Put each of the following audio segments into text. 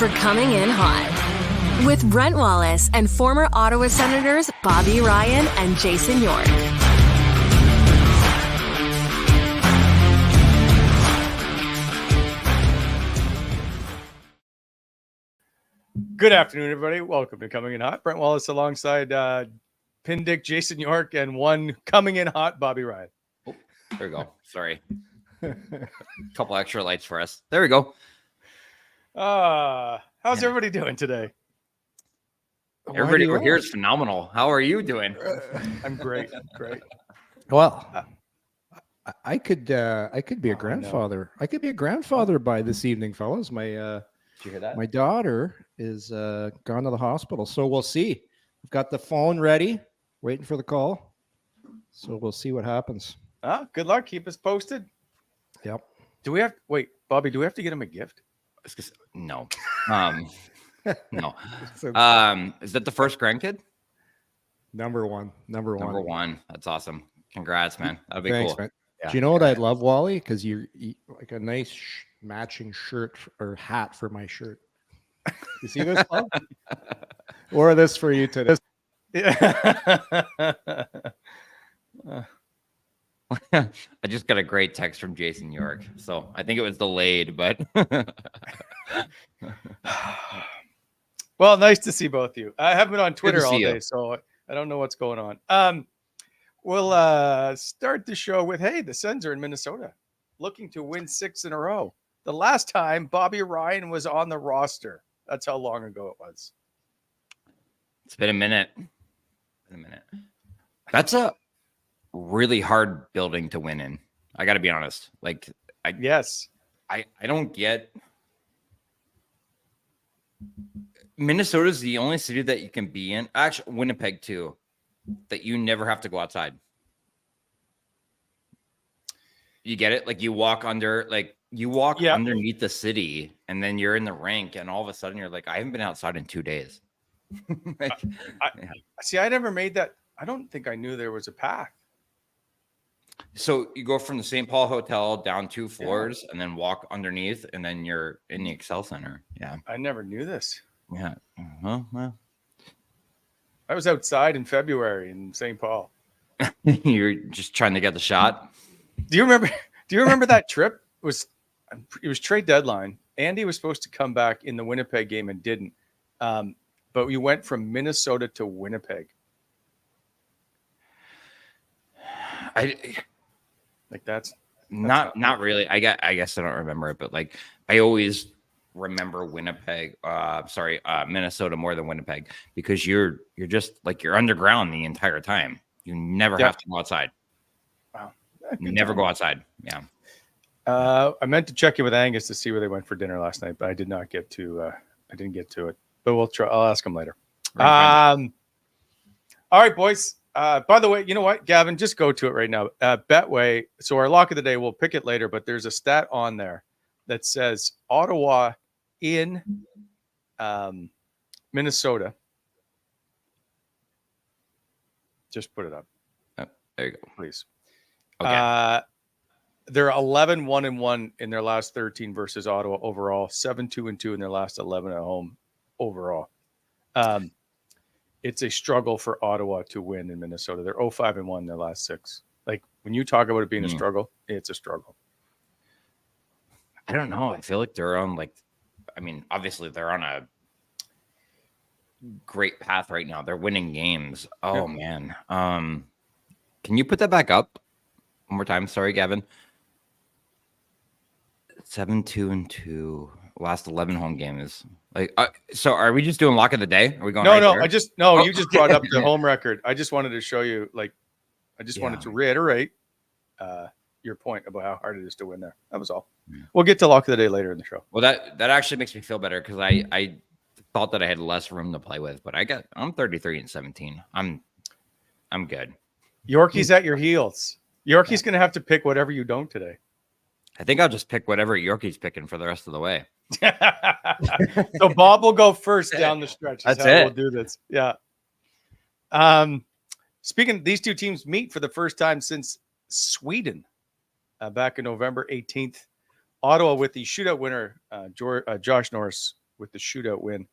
for Coming In Hot with Brent Wallace and former Ottawa Senators Bobby Ryan and Jason York. Good afternoon, everybody. Welcome to Coming In Hot. Brent Wallace alongside Pin Dick, Jason York, and one Coming In Hot, Bobby Ryan. Oh, there we go. Sorry. Couple extra lights for us. There we go. How's everybody doing today? Everybody over here is phenomenal. How are you doing? I'm great. Great. Well, I could be a grandfather. I could be a grandfather by this evening, fellas. Did you hear that? My daughter is gone to the hospital, so we'll see. We've got the phone ready, waiting for the call. So we'll see what happens. Good luck. Keep us posted. Yep. Bobby, do we have to get him a gift? No. No. Is that the first grandkid? Number one. That's awesome. Congrats, man. That'd be Thanks, cool. Man. Yeah. Do you know what I'd love, Wally? Because you like a nice matching shirt or hat for my shirt. You see this, Bob? Or this for you today? I just got a great text from Jason York, so I think it was delayed, but well, nice to see both of you. I haven't been on Twitter all day, you. so I don't know what's going on. We'll start the show with, hey, the Sens are in Minnesota, looking to win 6 in a row. The last time Bobby Ryan was on the roster, that's how long ago it was. It's been a minute. That's a really hard building to win in. I got to be honest. Like, I don't get. Minnesota's the only city that you can be in. Actually, Winnipeg too, that you never have to go outside. You get it? Like you walk underneath the city, and then you're in the rink, and all of a sudden you're like, I haven't been outside in 2 days. I never made that. I don't think I knew there was a path. So you go from the St. Paul Hotel down 2 floors and then walk underneath, and then you're in the Excel Center. Yeah. I never knew this. Yeah. Well. I was outside in February in St. Paul. You're just trying to get the shot. Do you remember that trip? It was trade deadline. Andy was supposed to come back in the Winnipeg game and didn't. But we went from Minnesota to Winnipeg. That's not really. I guess I don't remember it, but like I always remember Minnesota more than Winnipeg, because you're just like you're underground the entire time. You never have to go outside. Wow. You never go outside. Yeah. I meant to check in with Angus to see where they went for dinner last night, but I did not get to. I didn't get to it. But we'll try. I'll ask him later. All right, boys. By the way, you know what, Gavin? Just go to it right now. Betway. So our lock of the day, we'll pick it later, but there's a stat on there that says Ottawa in Minnesota. Just put it up. Oh, there you go, please. Okay. They're 11-1-1 in their last 13 versus Ottawa overall. 7-2-2 in their last 11 at home overall. It's a struggle for Ottawa to win in Minnesota. They're 0-5-1 in their last 6. Like when you talk about it being a struggle, it's a struggle. I don't know. I feel like they're on obviously they're on a great path right now. They're winning games. Oh man. Can you put that back up one more time? Sorry, Gavin. 7-2-2. Last 11 home games. Like, so are we just doing lock of the day? Are we going? You just brought up the home record. I just wanted to show you, wanted to reiterate your point about how hard it is to win there. That was all. Yeah. We'll get to lock of the day later in the show. Well, that actually makes me feel better, because I thought that I had less room to play with, but I'm 33-17. I'm good. Yorkie's at your heels. Yorkie's going to have to pick whatever you don't today. I think I'll just pick whatever Yorkie's picking for the rest of the way. So Bob will go first down the stretch. That's it. We'll do this. Yeah. Speaking, these two teams meet for the first time since Sweden back in November 18th. Ottawa with the shootout winner, Josh Norris, with the shootout win.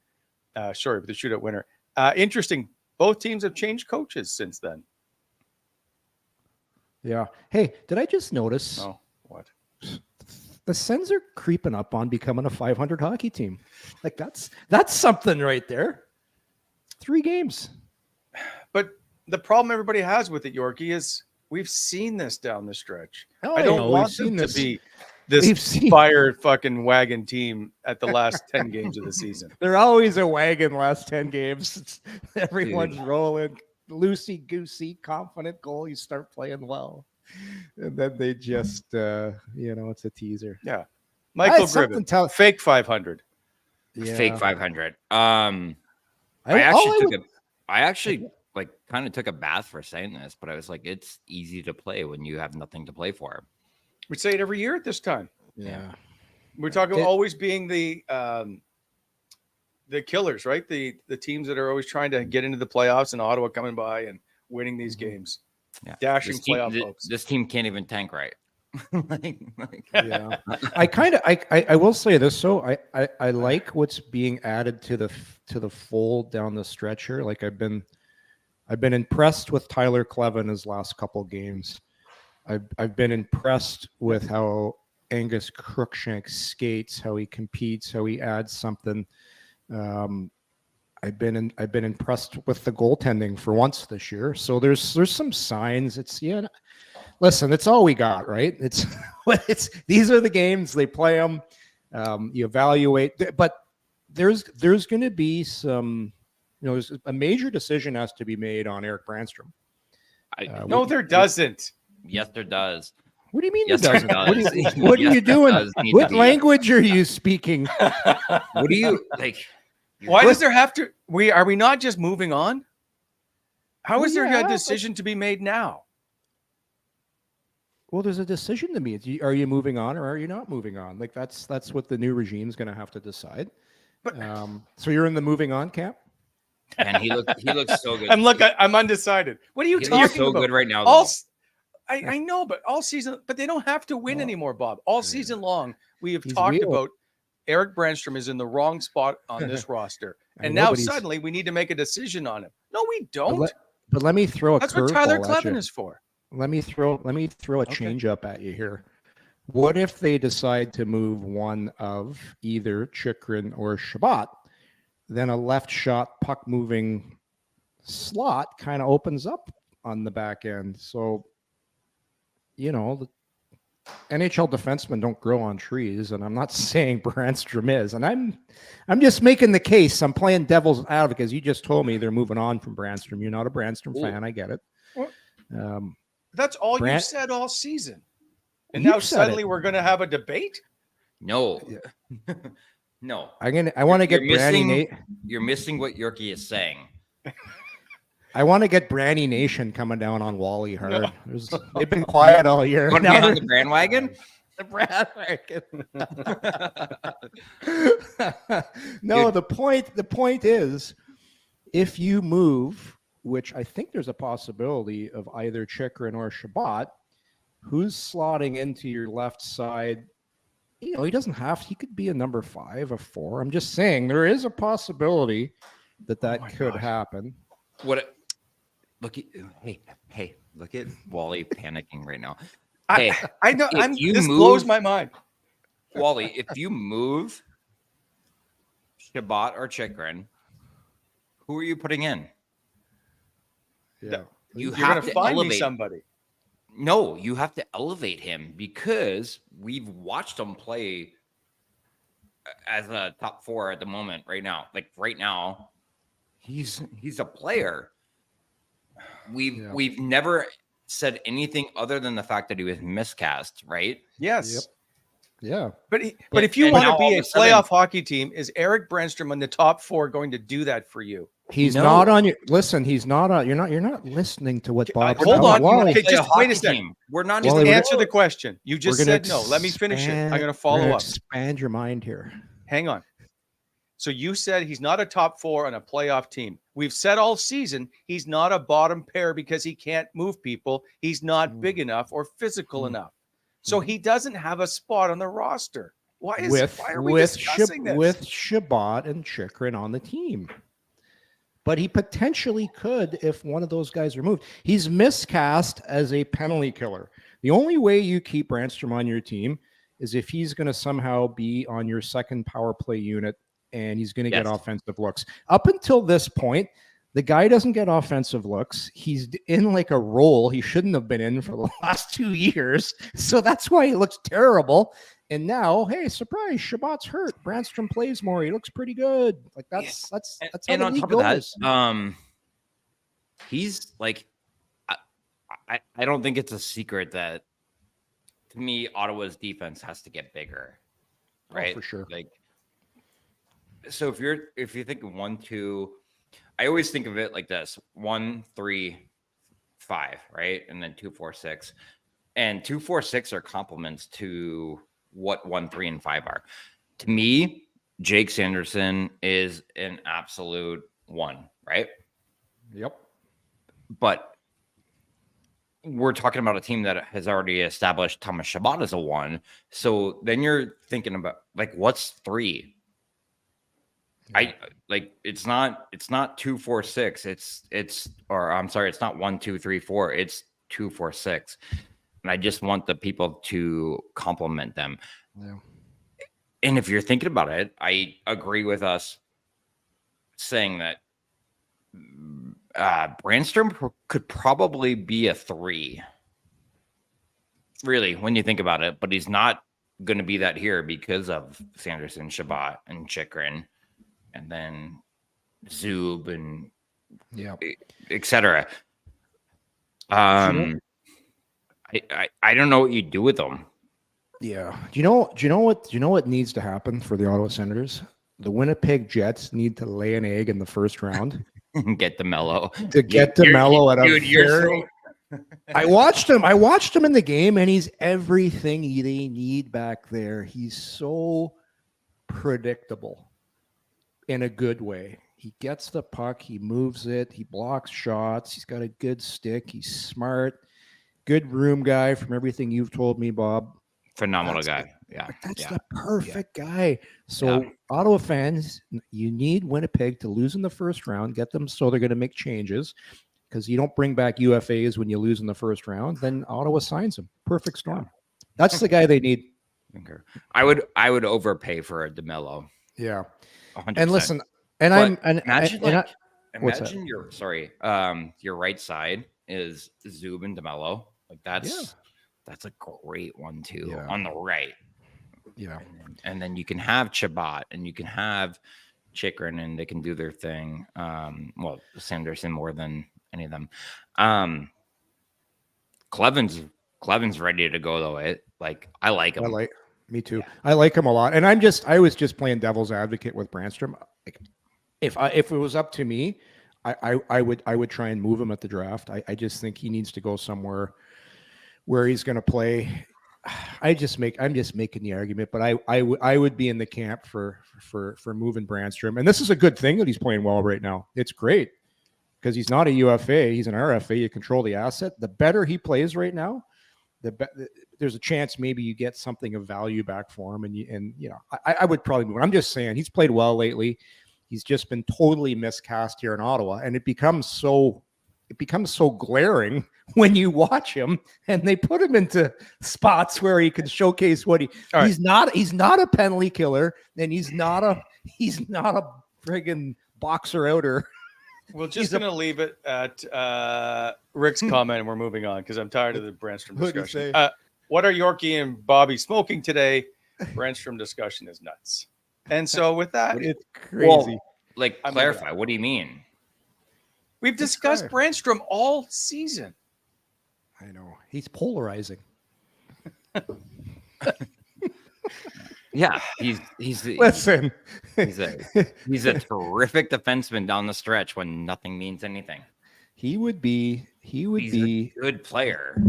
With the shootout winner. Interesting. Both teams have changed coaches since then. Yeah. Hey, did I just notice? Oh, what? The Sens are creeping up on becoming a 500 hockey team. Like that's something right there. 3 games. But the problem everybody has with it, Yorkie, is we've seen this down the stretch. Oh, I don't want them to be this fired fucking wagon team at the last 10 games of the season. They're always a wagon last 10 games. Everyone's rolling. Loosey-goosey, confident goal. You start playing well. And then they just, it's a teaser. Yeah. Michael Griffin, fake 500. Yeah. Fake 500. I actually kind of took a bath for saying this, but I was like, it's easy to play when you have nothing to play for. We say it every year at this time. Yeah. We're talking about always being the killers, right? The teams that are always trying to get into the playoffs, and Ottawa coming by and winning these games. Yeah. Dashing playoff hopes. This team can't even tank right. Yeah. I will say this. So I like what's being added to the fold down the stretcher. Like I've been impressed with Tyler Clevin his last couple games. I've been impressed with how Angus Crookshank skates, how he competes, how he adds something. I've been impressed with the goaltending for once this year. So there's some signs. Listen, it's all we got, right? It's these are the games, they play them. You evaluate, but there's going to be some, there's a major decision has to be made on Eric Brandstrom. No, there doesn't. Yes, there does. What do you mean Yes, there doesn't? does. What are you doing? What language are you speaking? What do you like? Why does there have to? Are we not just moving on? How is there a decision to be made now? Well, there's a decision to be. Are you moving on or are you not moving on? Like that's what the new regime is going to have to decide. But so you're in the moving on camp. And he looks so good. I'm undecided. What are you talking about? So good right now. I know, but all season, but they don't have to win anymore, Bob. All season long, we have talked about Eric Brandstrom is in the wrong spot on this roster, and now suddenly we need to make a decision on him. No, we don't. But let me throw a. That's what Tyler Clevin is for. Let me throw a change up at you here. What if they decide to move one of either Chychrun or Chabot? Then a left shot puck moving slot kind of opens up on the back end. So, the NHL defensemen don't grow on trees, and I'm not saying Brandstrom is. And I'm just making the case. I'm playing devil's advocate because you just told me they're moving on from Brandstrom. You're not a Brandstrom fan. I get it. That's all you said all season. And now suddenly we're going to have a debate? No. No. I want to get Brandy Nate. You're missing what Yorkie is saying. I want to get Brandy Nation coming down on Wally hard. No. They've been quiet all year. Want to be on the bandwagon? The bandwagon. No, the point is, if you move, which I think there's a possibility of either Chychrun or Chabot, who's slotting into your left side? He doesn't have. He could be a number 5, a 4. I'm just saying there is a possibility that could happen. Look at Wally panicking right now. I know. This blows my mind. Wally, if you move Chabot or Chychrun, who are you putting in? Yeah, you're have to find me somebody. No, you have to elevate him because we've watched him play as a top 4 at the moment. Right now, he's a player. We've never said anything other than the fact that he was miscast, right? Yes. Yep. Yeah. But if you want to be a playoff hockey team, is Eric Brandstrom in the top 4 going to do that for you? He's not on your listen. He's not on. You're not listening to what Bob. Hold on. Wally. Okay, just wait a second. We're not just answer the question. You just said no. Let me finish it. I'm going to follow up. Expand your mind here. Hang on. So you said he's not a top 4 on a playoff team. We've said all season he's not a bottom pair because he can't move people. He's not big enough or physical enough. So he doesn't have a spot on the roster. Why are we discussing this? With Chabot and Chychrun on the team. But he potentially could if one of those guys are moved. He's miscast as a penalty killer. The only way you keep Brandstrom on your team is if he's going to somehow be on your second power play unit and he's going to get offensive looks. Up until this point, the guy doesn't get offensive looks. He's in like a role he shouldn't have been in for the last 2 years. So that's why he looks terrible. And now, hey, surprise, Chabot's hurt. Brandstrom plays more. He looks pretty good. Like that's how and the on league top goes. of that, he's like, I don't think it's a secret that to me, Ottawa's defense has to get bigger, right? Oh, for sure. Like, so if you're thinking 1, 2, I always think of it like this: 1, 3, 5, right, and then 2, 4, 6, and 2, 4, 6 are complements to what 1, 3, and 5 are. To me, Jake Sanderson is an absolute 1, right? Yep. But we're talking about a team that has already established Thomas Chabot as a 1. So then you're thinking about like, what's 3? I like it's not 2, 4, 6. It's not 1, 2, 3, 4. It's 2, 4, 6. And I just want the people to compliment them. Yeah. And if you're thinking about it, I agree with us saying that Brandstrom could probably be a 3. Really, when you think about it, but he's not going to be that here because of Sanderson, Chabot, and Chychrun, and then Zub and etc. I don't know what you do with them. Yeah. Do you know what needs to happen for the Ottawa Senators? The Winnipeg Jets need to lay an egg in the first round. Get DeMello. To get DeMello at a very... I watched him in the game, and he's everything they need back there. He's so predictable in a good way. He gets the puck, he moves it, he blocks shots, he's got a good stick, he's smart, good room guy from everything you've told me, Bob. Phenomenal guy. Yeah. That's the perfect guy. So Ottawa fans, you need Winnipeg to lose in the first round, get them so they're going to make changes, because you don't bring back UFAs when you lose in the first round, then Ottawa signs him. Perfect storm. That's the guy they need. Okay. I would overpay for a DeMello. Yeah. 100%. And listen, imagine your right side is Zub and DeMello. Like that's a great 1-2 on the right. Yeah. And then you can have Chabot and you can have Chychrun and they can do their thing. Sanderson more than any of them. Cleven's ready to go though. I like him. Me too. Yeah. I like him a lot. And I was just playing devil's advocate with Brandstrom. Like, if it was up to me, I would try and move him at the draft. I just think he needs to go somewhere where he's going to play. I'm just making the argument, but I would be in the camp for moving Brandstrom. And this is a good thing that he's playing well right now. It's great because he's not a UFA. He's an RFA. You control the asset. The better he plays right now, there's a chance maybe you get something of value back for him. I would probably move. I'm just saying he's played well lately. He's just been totally miscast here in Ottawa, and it becomes so glaring when you watch him and they put him into spots where he can showcase what he's not a penalty killer, and he's not a friggin' boxer outer. We're just going to leave it at Rick's comment, and we're moving on because I'm tired of the Brandstrom discussion. What are Yorkie and Bobby smoking today? Brandstrom discussion is nuts. And so with that, it's crazy. Clarify. What do you mean? We've discussed Brandstrom all season. I know. He's polarizing. Yeah, he's listen. He's a terrific defenseman down the stretch when nothing means anything. He's a good player.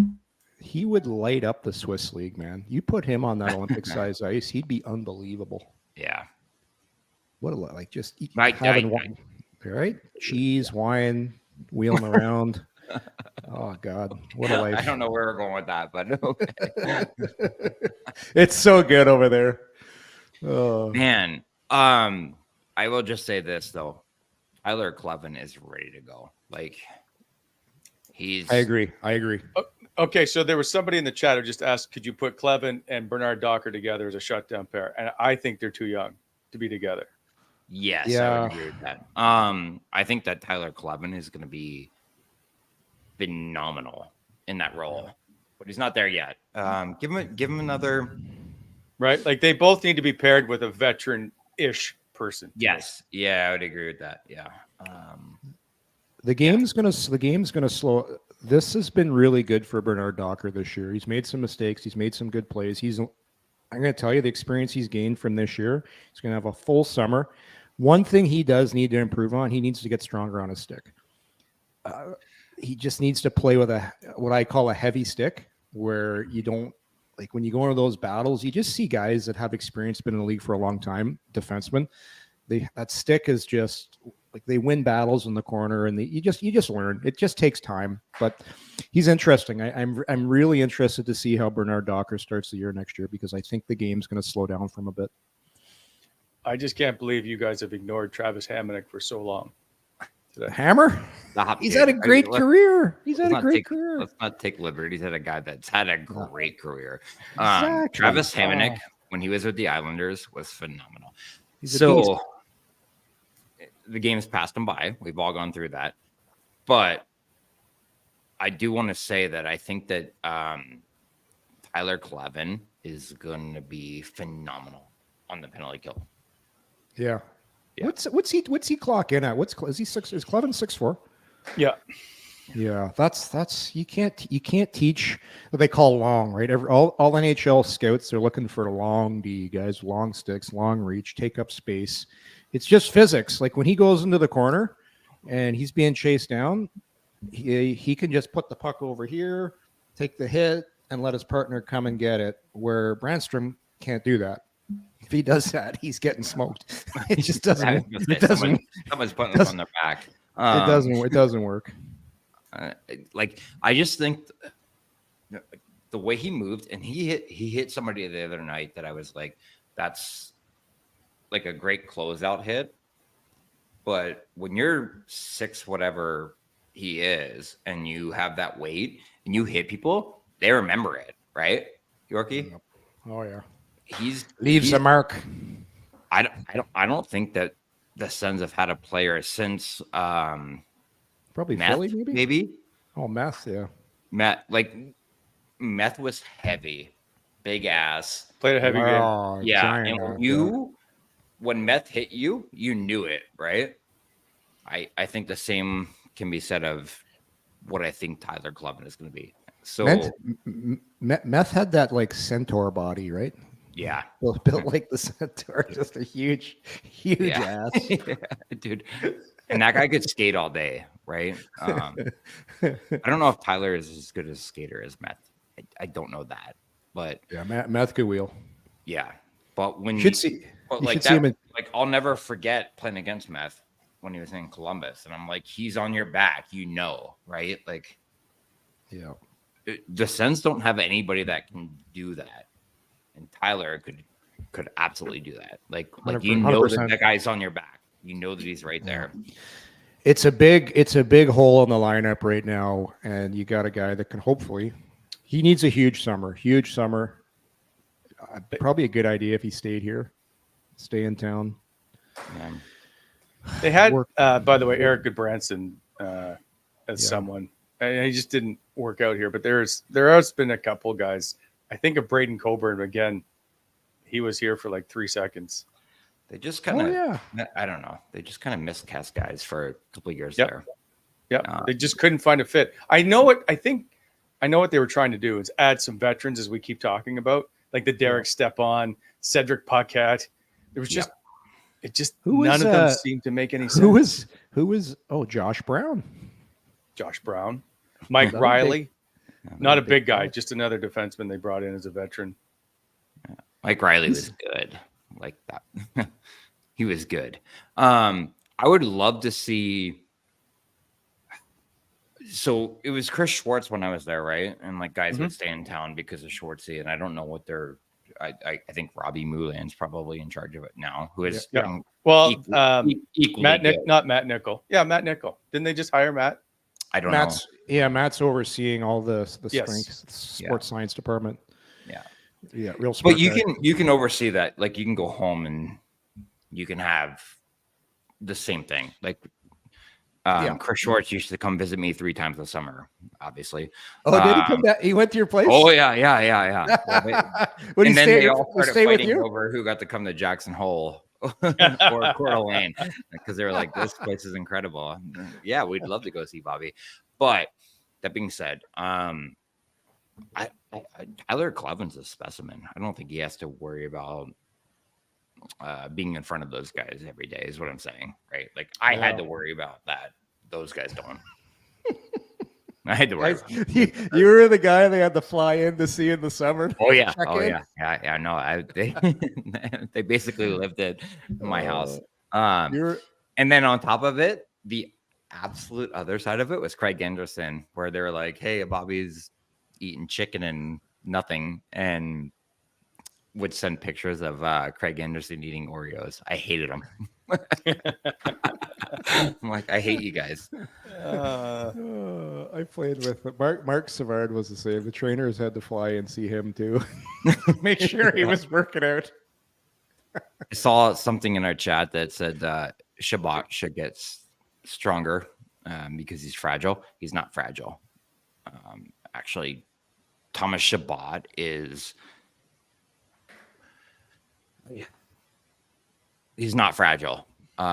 He would light up the Swiss League, man. You put him on that Olympic size ice, he'd be unbelievable. Yeah. What just having wine, right? Cheese, wine, wheeling around. Oh God, what a life! I don't know where we're going with that, but okay. It's so good over there. Man, I will just say this though. Tyler Clevin is ready to go. Like I agree. Okay, so there was somebody in the chat who just asked, could you put Clevin and Bernard Docker together as a shutdown pair? And I think they're too young to be together. Yes, I Yeah. would agree with that. I think that Tyler Clevin is going to be phenomenal in that role, but he's not there yet. Give him another. Right? Like they both need to be paired with a veteran-ish person. Yes, yeah, I would agree with that. Yeah. The game's gonna slow. This has been really good for Bernard Docker this year. He's made some mistakes. He's made some good plays. I'm going to tell you the experience he's gained from this year. He's going to have a full summer. One thing he does need to improve on, he needs to get stronger on his stick. He just needs to play with what I call a heavy stick, where you don't, like when you go into those battles, you just see guys that have experience, been in the league for a long time, defensemen. That stick is just like they win battles in the corner, and you just learn. It just takes time, but he's interesting. I'm really interested to see how Bernard Docker starts the year next year, because I think the game's going to slow down from a bit. I just can't believe you guys have ignored Travis Hamonic for so long. Hammer? He's had a great career. Let's not take liberties at a guy that's had a great career. Exactly. Travis Hamonic, when he was with the Islanders, was phenomenal. The game's passed him by. We've all gone through that. But I do want to say that I think that Tyler Clevin is going to be phenomenal on the penalty kill. Yeah. What's he clock in at? Is he 6? Is Clevin 6'4"? Yeah. Yeah, that's you can't teach what they call long, right? All NHL scouts, they're looking for long D guys, long sticks, long reach, take up space. It's just physics. Like when he goes into the corner and he's being chased down, he can just put the puck over here, take the hit, and let his partner come and get it. Where Brandstrom can't do that. If he does that, he's getting smoked. It just doesn't. Someone's putting them on their back. It doesn't work. I just think the way he moved, and he hit somebody the other night that I was like, that's like a great closeout hit. But when you're 6 whatever he is, and you have that weight, and you hit people, they remember it, right, Yorkie? Oh yeah, leaves a mark. I don't think that the Sens have had a player since probably Meth, Philly, maybe. Oh, Meth, yeah. Meth was heavy, big ass, played a heavy game. Yeah, and when Meth hit you, you knew it, right? I think the same can be said of what I think Tyler Clevin is going to be. So Meth had that like centaur body, right? Yeah, built like the centaur, just a huge ass, yeah, dude. And that guy could skate all day, right? I don't know if Tyler is as good as a skater as Meth. I don't know that, but yeah, Meth could wheel. Yeah, but when I'll never forget playing against Meth when he was in Columbus, and I'm like, he's on your back, right? Like, yeah, the Sens don't have anybody that can do that, and Tyler could absolutely do that. Like you know that guy's on your back. You know that he's right there. It's a big hole in the lineup right now, and you got a guy that can hopefully. He needs a huge summer. Probably a good idea if he stayed here, stay in town. Yeah. They had, by the way, Eric Goodbranson as someone, and he just didn't work out here. But there has been a couple guys. I think of Braden Coburn again. He was here for like 3 seconds. They just kind of, I don't know. They just kind of miscast guys for a couple of years there. Yeah, they just couldn't find a fit. I know what they were trying to do is add some veterans, as we keep talking about, like the Derek Stepan, Cedric Paquette. There was just, none of them seemed to make any sense. Who was? Oh, Josh Brown, Mike Riley, not a big guy, just another defenseman they brought in as a veteran. Mike Riley was good. Like that. He was good. I would love to see. So it was Chris Schwartz when I was there, right? And like guys would stay in town because of Schwartzy, and I don't know what their I think Robbie Moulin's probably in charge of it now, who is Yeah. Well, equally Matt good. not Matt Nickel. Yeah, Matt Nickel. Didn't they just hire Matt? I don't know. Matt's overseeing all the Yes. strength sports science department. Yeah, real smart. But you can oversee that. Like you can go home and you can have the same thing. Like Chris Schwartz used to come visit me 3 times a summer, obviously. Oh, did he come back? He went to your place? Oh yeah. Would he and then stay, they all started stay with fighting you? over who got to come to Jackson Hole or Coeur d'Alene because they were like, "This place is incredible." Yeah, we'd love to go see Bobby. But that being said, Tyler Cleven's a specimen. I don't think he has to worry about being in front of those guys every day is what I'm saying, right? Like I had to worry about that. Those guys don't. I had to worry about you were the guy they had to fly in to see in the summer. Oh yeah. Check Oh in? yeah. No, they basically lived at my house. And then on top of it, the absolute other side of it was Craig Anderson, where they were like, "Hey, Bobby's eating chicken and nothing," and would send pictures of Craig Anderson eating Oreos. I hated him. I'm like, I hate you guys. I played with Mark Savard was the same. The trainers had to fly and see him too. Make sure he was working out. I saw something in our chat that said Chabot should get stronger because he's fragile. He's not fragile. Actually, Thomas Chabot is... He's not fragile. He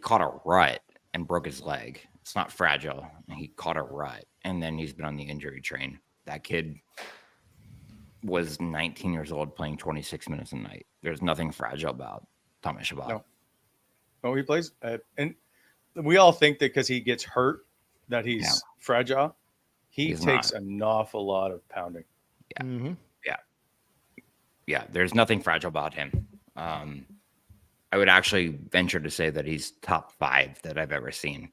caught a rut and broke his leg. It's not fragile. He caught a rut and then he's been on the injury train. That kid was 19 years old playing 26 minutes a night. There's nothing fragile about Thomas Chabot. No, he plays, and we all think that because he gets hurt that he's fragile. He's takes an awful lot of pounding. Yeah. Mm-hmm. Yeah, there's nothing fragile about him. I would actually venture to say that he's top 5 that I've ever seen.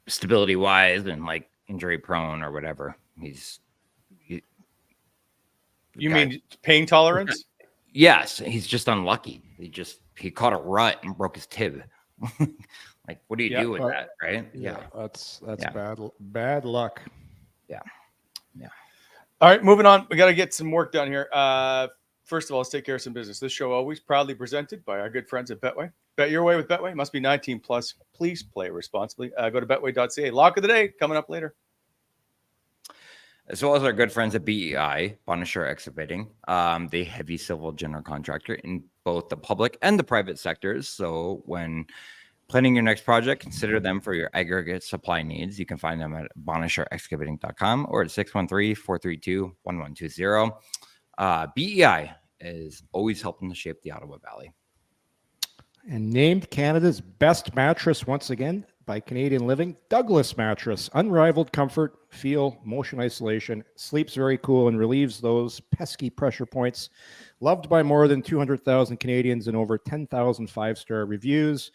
Stability wise and like injury prone or whatever. You mean pain tolerance? Yes, he's just unlucky. He caught a rut and broke his tib. Like, what do you do with that, right? Yeah, that's bad luck. Yeah. All right, moving on. We got to get some work done here. First of all, let's take care of some business. This show always proudly presented by our good friends at Betway. Bet your way with Betway. Must be 19 plus. Please play responsibly. Go to betway.ca. Lock of the day coming up later. As well as our good friends at BEI, Bonashore Excavating. They heavy civil general contractor in both the public and the private sectors. So when planning your next project, consider them for your aggregate supply needs. You can find them at bonashoreexcavating.com or at 613-432-1120. BEI is always helping to shape the Ottawa Valley. And named Canada's best mattress once again by Canadian Living, Douglas Mattress. Unrivaled comfort, feel, motion isolation, sleeps very cool and relieves those pesky pressure points. Loved by more than 200,000 Canadians and over 10,000 5-star reviews.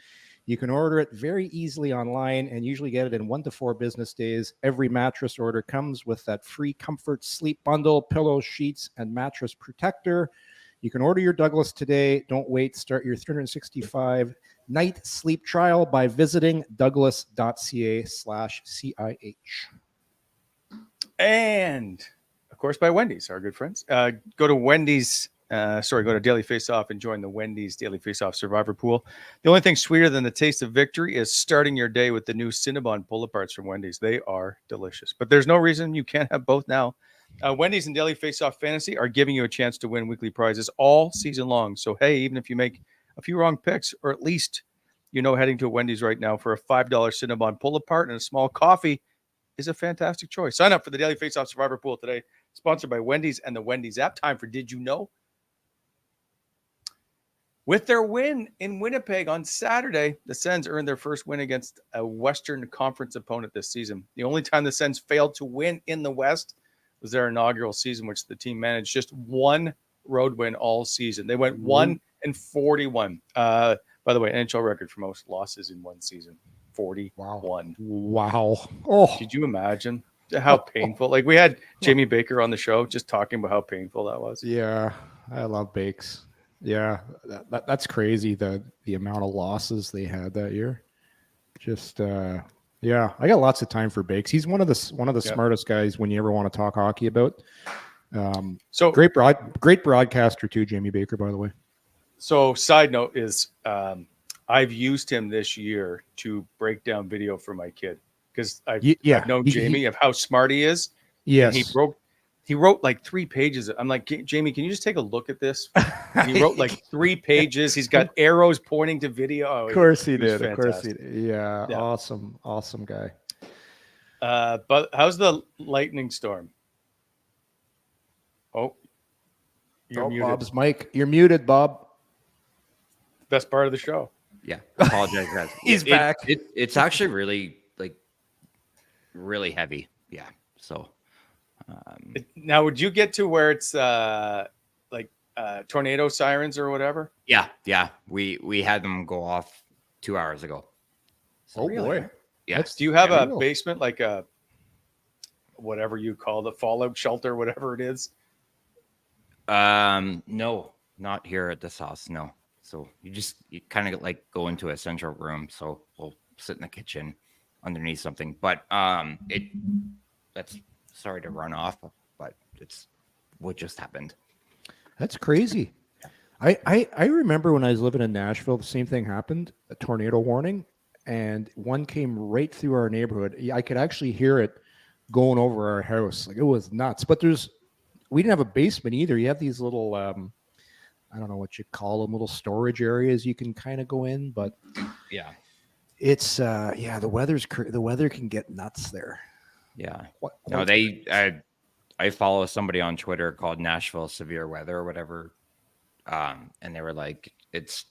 You can order it very easily online and usually get it in 1 to 4 business days. Every mattress order comes with that free comfort sleep bundle, pillows, sheets, and mattress protector. You can order your Douglas today. Don't wait. Start your 365 night sleep trial by visiting douglas.ca/CIH. And of course, by Wendy's, our good friends. Go to Wendy's. Go to Daily Face Off and join the Wendy's Daily Face Off Survivor Pool. The only thing sweeter than the taste of victory is starting your day with the new Cinnabon pull-aparts from Wendy's. They are delicious, but there's no reason you can't have both now. Wendy's and Daily Face Off Fantasy are giving you a chance to win weekly prizes all season long. So, hey, even if you make a few wrong picks, or at least heading to Wendy's right now for a $5 Cinnabon pull-apart and a small coffee is a fantastic choice. Sign up for the Daily Face Off Survivor Pool today. Sponsored by Wendy's and the Wendy's app. Time for Did You Know? With their win in Winnipeg on Saturday, the Sens earned their first win against a Western Conference opponent this season. The only time the Sens failed to win in the West was their inaugural season, which the team managed just one road win all season. They went 1-41. By the way, NHL record for most losses in one season, 41. Wow. Oh, did you imagine? how painful. Like we had Jamie Baker on the show just talking about how painful that was. Yeah, I love Bakes. Yeah, that's crazy. The amount of losses they had that year. Just yeah, I got lots of time for Bakes. He's one of the smartest guys when you ever want to talk hockey about. So great broadcaster too, Jamie Baker, by the way. So side note is I've used him this year to break down video for my kid because I've known Jamie of how smart he is. Yes. And he wrote like 3 pages. I'm like, Jamie, can you just take a look at this? And he wrote like 3 pages. He's got arrows pointing to video. Oh, of course he did. Fantastic. Of course he did. Yeah. Awesome guy. But how's the lightning storm? Oh, you're muted. Bob's mic. You're muted, Bob. Best part of the show. Yeah. Apologize, guys. He's back. It's actually really heavy. Yeah. So now, would you get to where it's tornado sirens or whatever? Yeah. We had them go off 2 hours ago. So, oh boy. Yeah. Do you have a basement, like a whatever you call the fallout shelter, whatever it is? No, not here at this house. No. So you kind of like go into a central room. So we'll sit in the kitchen underneath something, but that's sorry to run off, but it's what just happened. That's crazy. I remember when I was living in Nashville, the same thing happened, a tornado warning, and one came right through our neighborhood. I could actually hear it going over our house. Like it was nuts, but we didn't have a basement either. You have these little, I don't know what you call them, little storage areas you can kind of go in, but yeah, it's the weather can get nuts there. Yeah. No, I follow somebody on Twitter called Nashville Severe Weather or whatever. And they were like, it's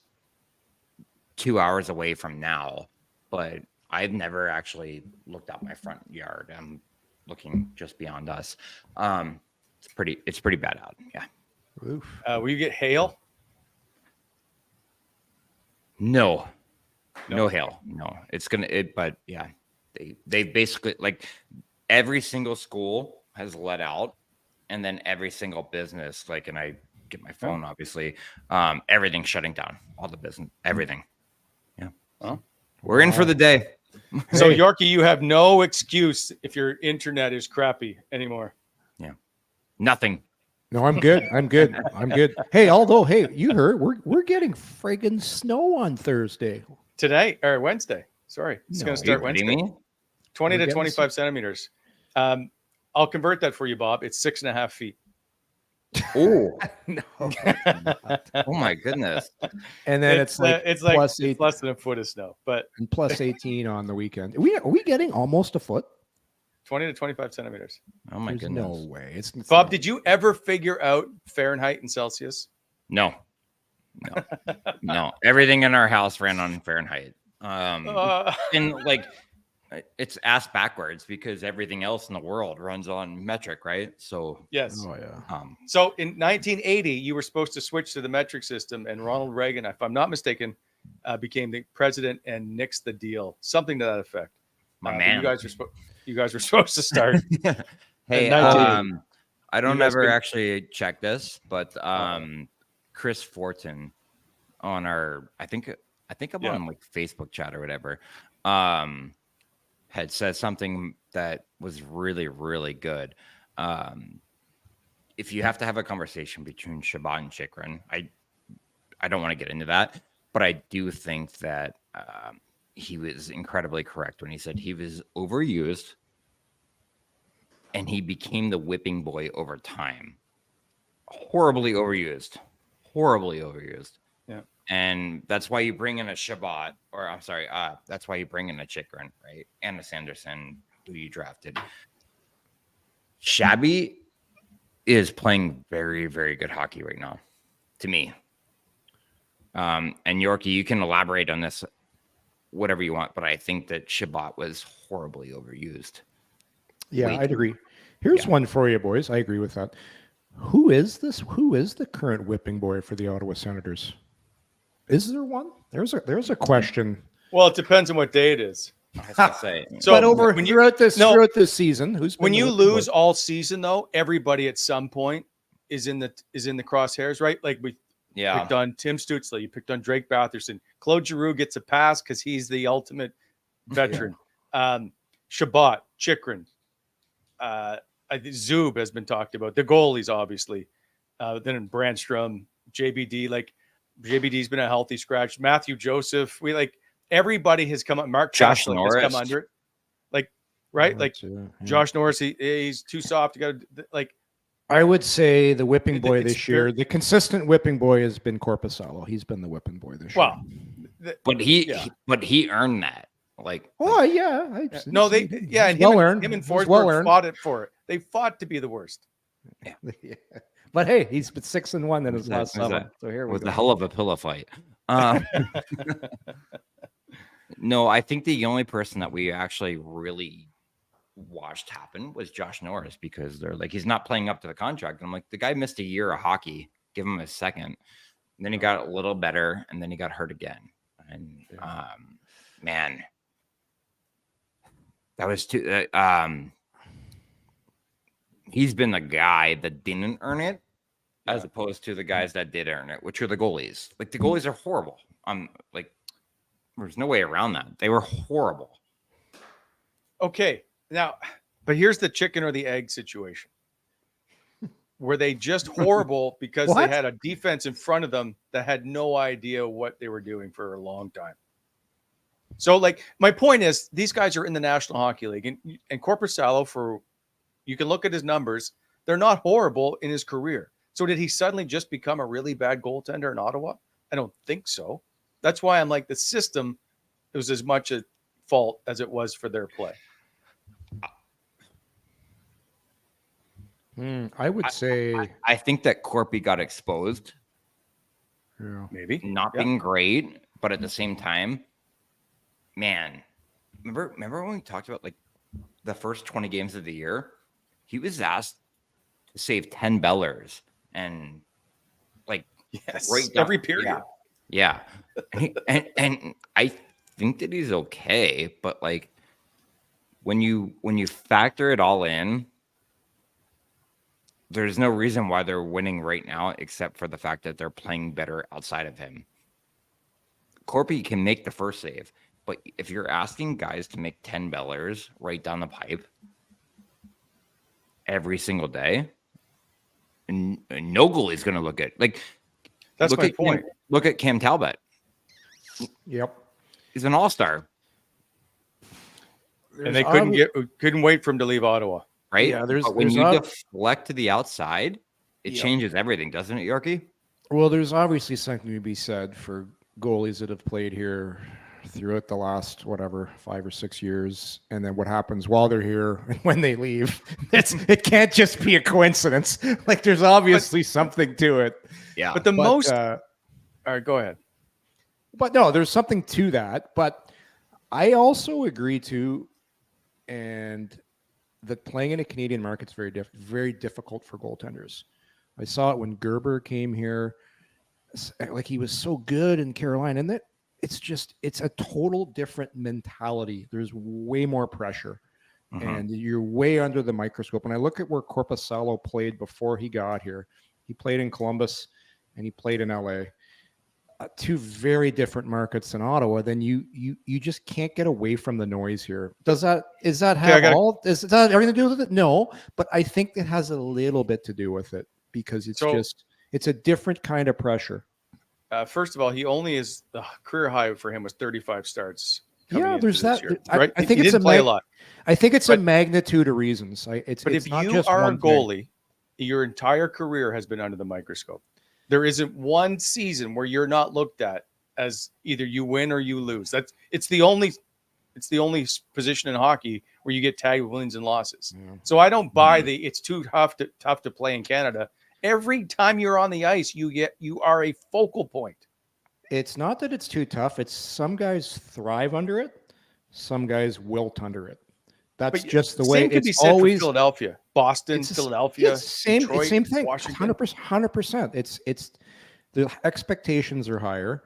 2 hours away from now, but I've never actually looked out my front yard. I'm looking just beyond us. It's pretty bad out. Yeah. Oof. Will you get hail? No hail. No, but yeah, they basically like every single school has let out, and then every single business, like, and I get my phone, obviously, everything's shutting down, all the business, everything. Yeah. Well, we're in for the day. So Yorkie, you have no excuse if your internet is crappy anymore. Yeah. Nothing. No, I'm good. I'm good. Hey, you heard we're getting friggin' snow on Thursday. Today or Wednesday. Sorry. It's going to start Wednesday. 20 to 25 centimeters. I'll convert that for you, Bob. It's 6.5 feet. Oh, no. Oh my goodness. And then it's less than a foot of snow, but and plus 18 on the weekend. Are we getting almost a foot? 20 to 25 centimeters. Oh my goodness. No way. It's Bob, did you ever figure out Fahrenheit and Celsius? No. Everything in our house ran on Fahrenheit. And like it's ass backwards because everything else in the world runs on metric, right? So yes. Oh yeah. So in 1980, you were supposed to switch to the metric system, and Ronald Reagan, if I'm not mistaken, became the president and nixed the deal, something to that effect. My man, you guys were supposed to start. Hey, I don't ever actually check this, but Chris Fortin on our, I think I'm on like Facebook chat or whatever, had said something that was really, really good. If you have to have a conversation between Chabot and Chychrun, I don't want to get into that, but I do think that he was incredibly correct when he said he was overused and he became the whipping boy over time. Horribly overused. Yeah. And that's why you bring in a Chabot, or I'm sorry, that's why you bring in a Chychrun, right? And a Sanderson, who you drafted. Shabby is playing very, very good hockey right now, to me. And Yorkie, you can elaborate on this whatever you want, but I think that Chabot was horribly overused. Yeah, I'd agree. Here's one for you, boys. I agree with that. Who is this? Who is the current whipping boy for the Ottawa Senators? Is there one? There's a question. Well, it depends on what day it is. I was gonna say. So but throughout this season, when you lose all season, though, everybody at some point is in the crosshairs, right? Like we picked on Tim Stützle, you picked on Drake Batherson. Claude Giroux gets a pass because he's the ultimate veteran. Chabot, Chikrin, I think Zub has been talked about. The goalies, obviously. Then Brandstrom, JBD. Like JBD's been a healthy scratch. Matthew Joseph. Everybody has come up. Mark Josh Chaslick Norris has come under it. Like right, like Josh Norris. He's too soft. You got to like. I would say the whipping boy this year, the consistent whipping boy has been Korpisalo. He's been the whipping boy this year. But he earned that. Like, no, they and him and Forsberg fought it for it. They fought to be the worst. Yeah. But hey, he's been 6-1 in his last 7. So here we go. Was a hell of a pillow fight. No, I think the only person that we actually really watched happen was Josh Norris, because they're like, he's not playing up to the contract. And I'm like, the guy missed a year of hockey. Give him a second. And then he got a little better, and then he got hurt again. And man, that was too. He's been the guy that didn't earn it, as opposed to the guys that did earn it, which are the goalies. Like, the goalies are horrible. Like, there's no way around that. They were horrible. Okay, now, but here's the chicken or the egg situation. Were they just horrible because they had a defense in front of them that had no idea what they were doing for a long time? So, like, my point is, these guys are in the National Hockey League, and Korpisalo, you can look at his numbers, they're not horrible in his career. So did he suddenly just become a really bad goaltender in Ottawa? I don't think so. That's why I'm like, the system, it was as much a fault as it was for their play. I would say I think that Corpy got exposed. Yeah. Maybe not being great, but at the same time, man, remember when we talked about like the first 20 games of the year? He was asked to save 10 bellers and like every period. Yeah. And I think that he's okay, but like when you factor it all in, there's no reason why they're winning right now, except for the fact that they're playing better outside of him. Corpy can make the first save, but if you're asking guys to make 10 bellers right down the pipe every single day, and no goalie's going to look at like. That's my point. Look at Cam Talbot. Yep, he's an all-star, and they couldn't wait for him to leave Ottawa. Right? Yeah, when you deflect to the outside, it changes everything, doesn't it, Yorkie? Well, there's obviously something to be said for goalies that have played here throughout the last 5 or 6 years, and then what happens while they're here and when they leave. It can't just be a coincidence. Like, there's obviously something to it. Yeah, but most. All right, go ahead. But no, there's something to that. But I also agree to, and that playing in a Canadian market is very difficult for goaltenders. I saw it when Gerber came here. Like, he was so good in Carolina, and it's a total different mentality. There's way more pressure, and you're way under the microscope. And I look at where Korpisalo played before he got here. He played in Columbus, and he played in LA. Two very different markets in Ottawa. Then you just can't get away from the noise here. Does that have everything to do with it? No, but I think it has a little bit to do with it, because it's a different kind of pressure. First of all, the career high for him was 35 starts. Yeah, there's that. Year, right? I think he didn't play a lot. I think it's a magnitude of reasons. But if you are a goalie, your entire career has been under the microscope. There isn't one season where you're not looked at as either you win or you lose. It's the only position in hockey where you get tagged with wins and losses. Yeah. So I don't buy it's too tough to play in Canada. Every time you're on the ice, you are a focal point. It's not that it's too tough. It's some guys thrive under it. Some guys wilt under it. That's just the way same could be said for Philadelphia, Boston, Philadelphia, Detroit, same thing. Washington. 100%. It's the expectations are higher,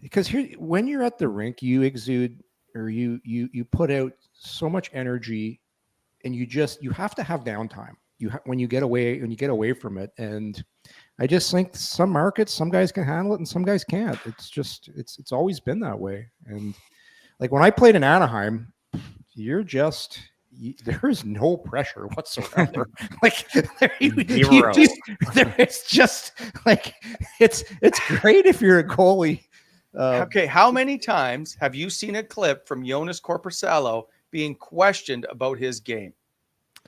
because when you're at the rink, you exude or you put out so much energy, and you have to have downtime. When you get away from it, and I just think some markets, some guys can handle it and some guys can't. It's always been that way. And like when I played in Anaheim, there is no pressure whatsoever. Like Zero. it's just like it's great if you're a goalie. Okay, how many times have you seen a clip from Jonas Corposalo being questioned about his game?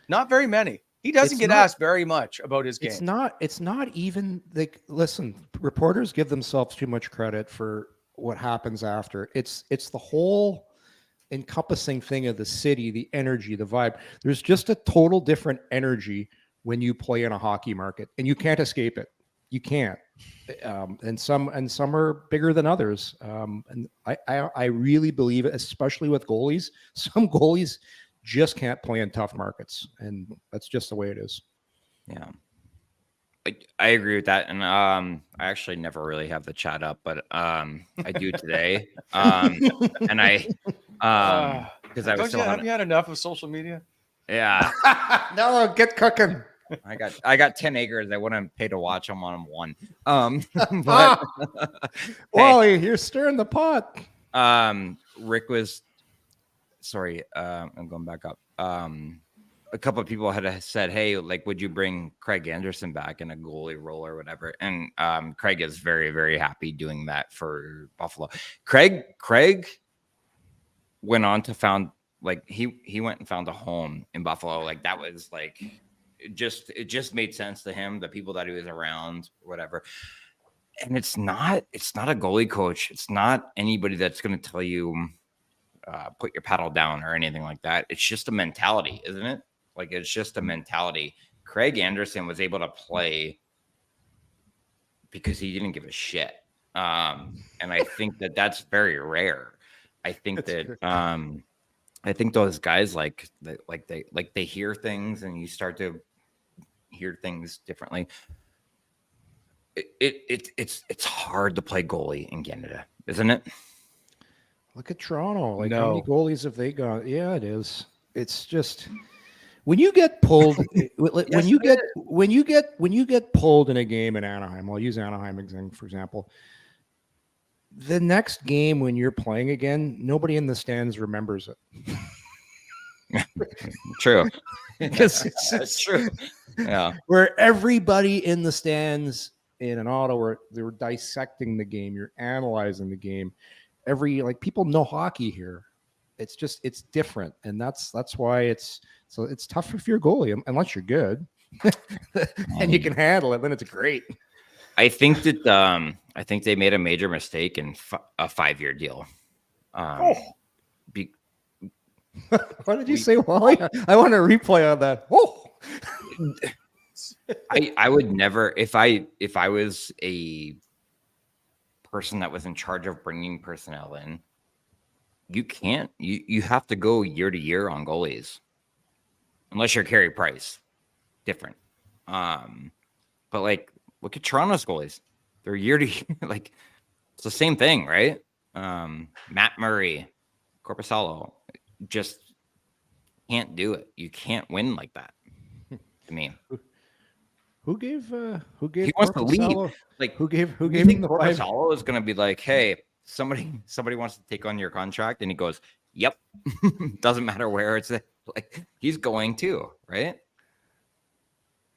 Not very many. He doesn't get asked very much about his game. It's not even like, listen, reporters give themselves too much credit for what happens after. It's the whole encompassing thing of the city, the energy, the vibe. There's just a total different energy when you play in a hockey market, and you can't escape it. You can't. And some are bigger than others. And I really believe it, especially with goalies. Some goalies just can't play in tough markets, and that's just the way it is. Yeah, I agree with that. And I actually never really have the chat up, but I do today. And I because I was still have you had enough of social media? Yeah. No, get cooking. I got 10 acres. I wouldn't pay to watch them on one. But Wally, you're stirring the pot. Rick was sorry. I'm going back up. A couple of people had said, "Hey, like, would you bring Craig Anderson back in a goalie role or whatever?" And Craig is very, very happy doing that for Buffalo. Craig went on to found like he went and found a home in Buffalo. Like that was like it just made sense to him, the people that he was around, whatever. And it's not a goalie coach. It's not anybody that's going to tell you put your paddle down or anything like that. It's just a mentality, isn't it? Like it's just a mentality. Craig Anderson was able to play because he didn't give a shit. And I think that's very rare. I think I think those guys they hear things and you start to hear things differently. It's hard to play goalie in Canada, isn't it? Look at Toronto. Like, No. how many goalies have they got? Yeah, it is. It's just when you get pulled. when you get pulled in a game in Anaheim. I'll use Anaheim for example. The next game when you're playing again, nobody in the stands remembers it. True. Because it's true. Yeah. Where everybody in the stands in an auto where they were dissecting the game, you're analyzing the game. People know hockey here. It's different, and that's why it's tough if you're a goalie unless you're good and you can handle it. Then it's great. I think they made a major mistake in a 5-year deal. What did you say, Wally? I want to replay on that. Oh, I would never if I was a person that was in charge of bringing personnel in. You can't. You have to go year to year on goalies, unless you're Carey Price. Different. But like, look at Toronto's goalies. They're year to year. Like, it's the same thing, right? Matt Murray, Corposalo, just can't do it. You can't win like that. I mean, who gave? He wants to leave. Like, who gave you him think the Corposalo is going to be like, hey, somebody wants to take on your contract, and he goes, yep. Doesn't matter where it's at. Like, he's going to, right?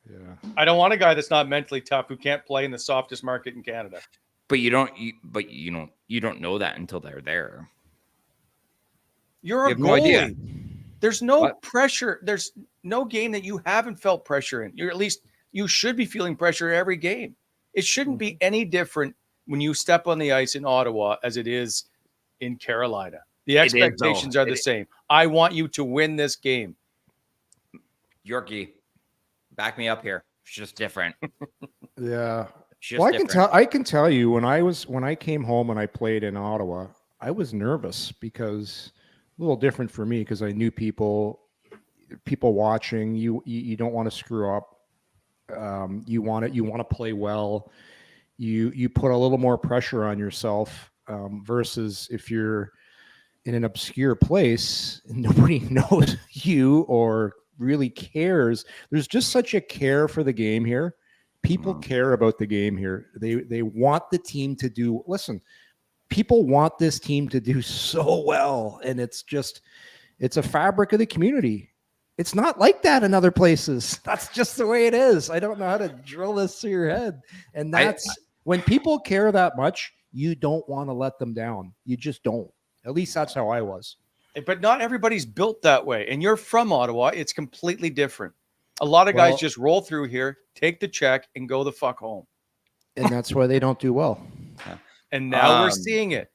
Yeah. I don't want a guy that's not mentally tough who can't play in the softest market in Canada. But you don't know that until they're there. You're a have no goalie. idea. There's no What? pressure. There's no game that you haven't felt pressure in. You should be feeling pressure every game. It shouldn't be any different when you step on the ice in Ottawa as it is in Carolina. The expectations are the same. I want you to win this game. Yorkie, back me up here. It's just different. Yeah. It's just Well, different. I can tell you when I came home and I played in Ottawa, I was nervous because a little different for me because I knew people watching. You don't want to screw up. You want to play well. You put a little more pressure on yourself versus if you're in an obscure place, nobody knows you or really cares. There's just such a care for the game here. People care about the game here. They want the team to do. Listen, people want this team to do so well, and it's a fabric of the community. It's not like that in other places. That's just the way it is. I don't know how to drill this to your head. And that's when people care that much, you don't want to let them down. You just don't. At least that's how I was. But not everybody's built that way. And you're from Ottawa. It's completely different. A lot of guys just roll through here, take the check, and go the fuck home. And that's why they don't do well. And now we're seeing it.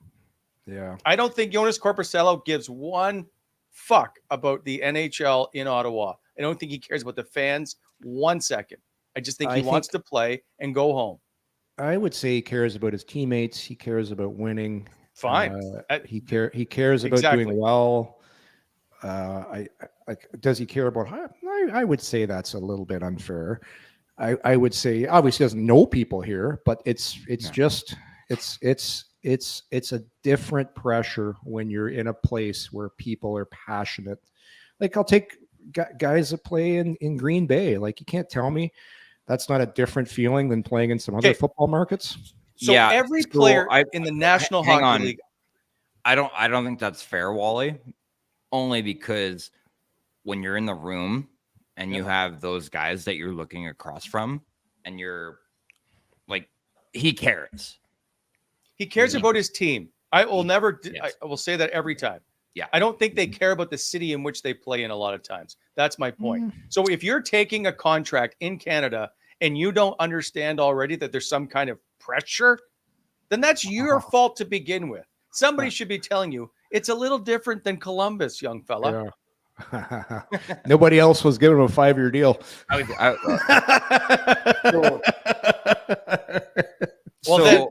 Yeah. I don't think Jonas Korpisalo gives one fuck about the NHL in Ottawa. I don't think he cares about the fans 1 second. I just think he wants to play and go home. I would say he cares about his teammates. He cares about winning. Fine. He cares about doing well. Does he care about? I would say that's a little bit unfair. I would say obviously he doesn't know people here, but it's a different pressure when you're in a place where people are passionate. Like I'll take guys that play in Green Bay. Like you can't tell me that's not a different feeling than playing in some other football markets. So every player in the National Hockey League. I don't think that's fair, Wally. Only because when you're in the room and you have those guys that you're looking across from, and you're like, he cares. He cares about his team. I will never. I will say that every time. Yeah. I don't think they care about the city in which they play in a lot of times. That's my point. So if you're taking a contract in Canada and you don't understand already that there's some kind of pressure, then that's your fault to begin with. Somebody should be telling you it's a little different than Columbus, young fella. Yeah. Nobody else was giving him a 5-year deal. Well, then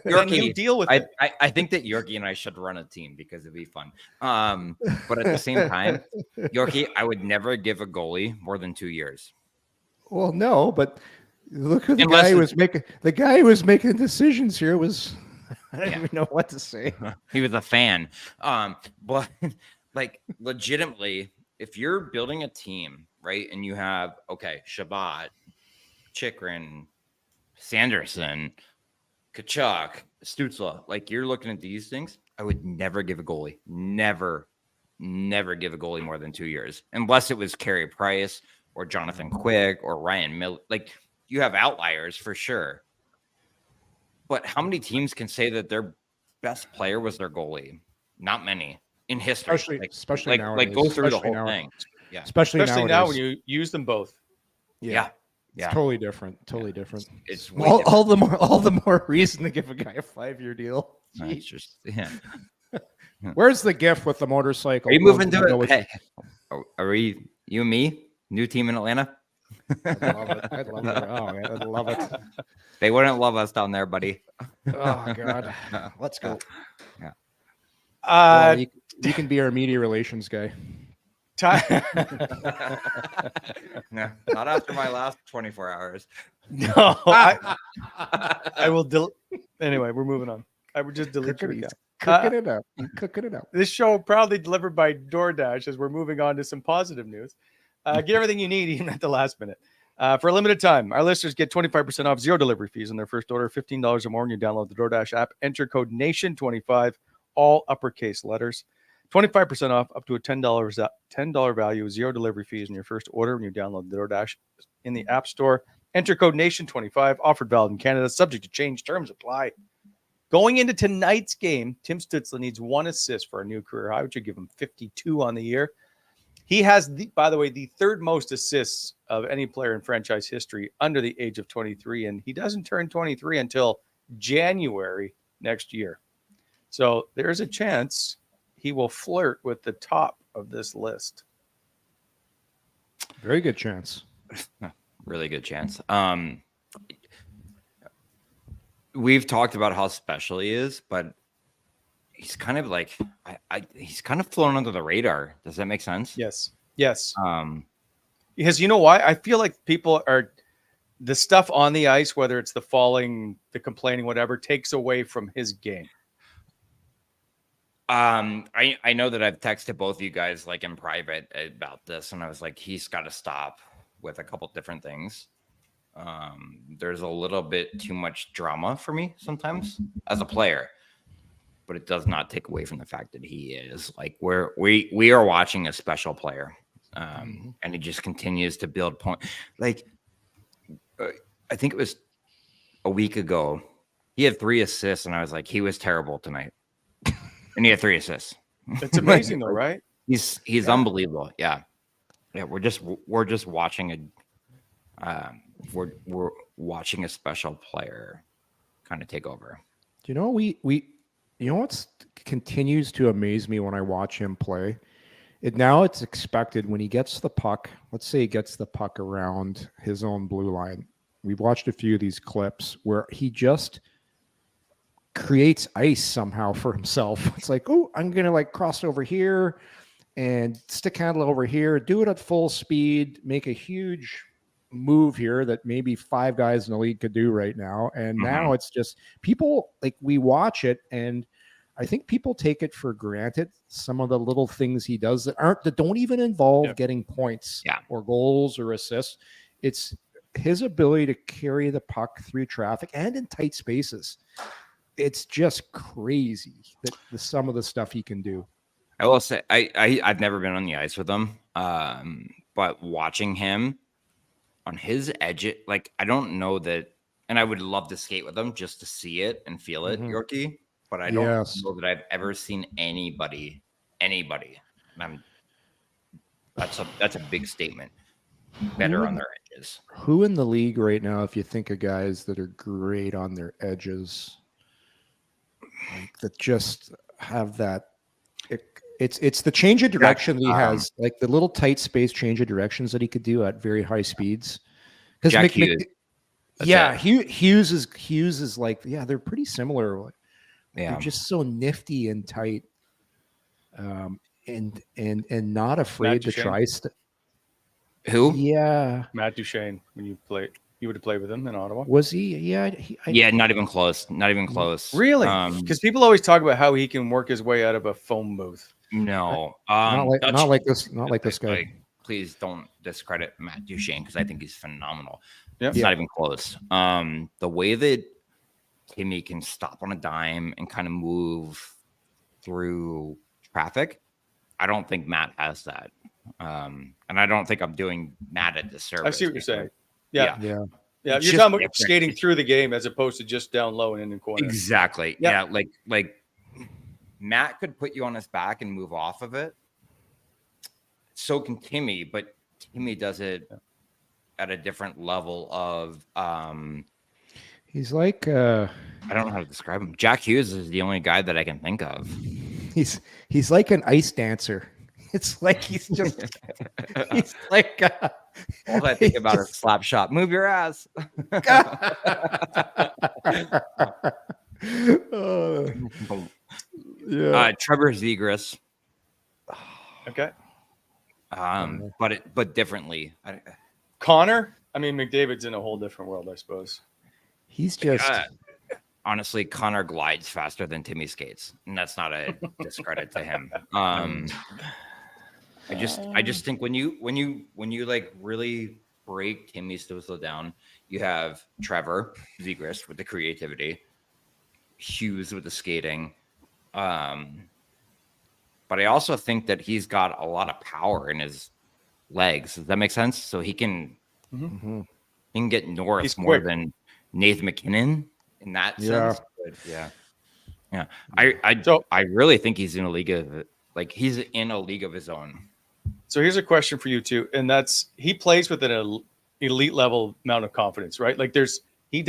Yorkie, you deal with it. I think that Yorkie and I should run a team because it'd be fun. But at the same time, Yorkie, I would never give a goalie more than 2 years. Well, no, but look at the guy who was making. The guy who was making decisions here was. I don't even know what to say. He was a fan. But like legitimately, if you're building a team, right, and you have Chabot, Chychrun, Sanderson, Tkachuk, Stutzle, like you're looking at these things, I would never give a goalie. Never give a goalie more than 2 years. Unless it was Carey Price or Jonathan Quick or Ryan Miller. Like you have outliers for sure. But how many teams can say that their best player was their goalie? Not many in history. Especially nowadays. Like go through the whole thing. Yeah. Especially now when you use them both. Yeah. It's totally different. Totally different. It's all the more reason to give a guy a 5-year deal. It's just Where's the gift with the motorcycle? Are you moving to it? Hey, are we you and me? New team in Atlanta? I'd love it. Oh man, I'd love it. They wouldn't love us down there, buddy. Oh God. Let's go. Yeah. Well, you can be our media relations guy. No, not after my last 24 hours. No, I will. Anyway, we're moving on. I would just delete your account. Cooking it up. This show proudly delivered by DoorDash as we're moving on to some positive news. Get everything you need even at the last minute. For a limited time, our listeners get 25% off, 0 delivery fees on their first order, $15 or more when you download the DoorDash app. Enter code NATION25, all uppercase letters. 25% off up to a $10 value, 0 delivery fees on your first order when you download the DoorDash in the App Store. Enter code NATION25, offered valid in Canada, subject to change, terms apply. Going into tonight's game, Tim Stützle needs 1 assist for a new career high, which would give him 52 on the year. He has, by the way, the third most assists of any player in franchise history under the age of 23, and he doesn't turn 23 until January next year. So there's a chance he will flirt with the top of this list. Very good chance. Really good chance. We've talked about how special he is, but he's kind of like he's kind of flown under the radar. Does that make sense? Yes. Because you know why? I feel like people are the stuff on the ice, whether it's the falling, the complaining, whatever, takes away from his game. I know that I've texted both of you guys like in private about this, and I was like, he's got to stop with a couple different things. There's a little bit too much drama for me sometimes as a player, but it does not take away from the fact that he is like we are watching a special player, and he just continues to build point. Like I think it was a week ago, he had 3 assists, and I was like, he was terrible tonight. And he had 3 assists. It's amazing though, right? He's unbelievable. Yeah. We're just watching we're watching a special player kind of take over. You know, you know what continues to amaze me when I watch him play? It's expected when he gets the puck. Let's say he gets the puck around his own blue line. We've watched a few of these clips where he just creates ice somehow for himself. It's like, oh, I'm gonna like cross over here and stick handle over here, do it at full speed, make a huge move here that maybe 5 guys in the league could do right now. And now it's just people like we watch it, and I think people take it for granted. Some of the little things he does that don't even involve getting points or goals or assists. It's his ability to carry the puck through traffic and in tight spaces. It's just crazy that some of the stuff he can do. I will say I've never been on the ice with him, but watching him on his edge, like I don't know that, and I would love to skate with him just to see it and feel it, Yorkie. But I don't know that I've ever seen anybody. That's a big statement. Better on their edges. Who in the league right now, if you think of guys that are great on their edges, like that just have that, it's the change of direction that he has, like the little tight space change of directions that he could do at very high speeds. Because Hughes is like, they're pretty similar. They're just so nifty and tight, and not afraid to try stuff. Who? Yeah, Matt Duchene. When you would have played with him in Ottawa. Was he? Yeah, not even close. Not even close. Really? Because people always talk about how he can work his way out of a phone booth. No, not like this guy. Like, please don't discredit Matt Duchene because I think he's phenomenal. Yep. It's not even close. The way that Timmy can stop on a dime and kind of move through traffic, I don't think Matt has that. And I don't think I'm doing Matt a disservice. I see what you're saying. Yeah. You're talking about skating through the game as opposed to just down low and in the corner. Exactly. Yeah. Like Matt could put you on his back and move off of it. So can Timmy, but Timmy does it at a different level of he's like I don't know how to describe him. Jack Hughes is the only guy that I can think of. He's like an ice dancer. It's like he's like all I think about is slap shot. Move your ass. Trevor Zegras. Okay. But differently. Connor? I mean, McDavid's in a whole different world, I suppose. He's just honestly, Connor glides faster than Timmy skates, and that's not a discredit to him. I just think when you like really break Timmy Stutzle down, you have Trevor Zegras with the creativity, Hughes with the skating, but I also think that he's got a lot of power in his legs. Does that make sense? So he can get north more than Nathan McKinnon in that sense. But I really think he's in a league of his own. So here's a question for you too, and that's he plays with an elite level amount of confidence, right? Like he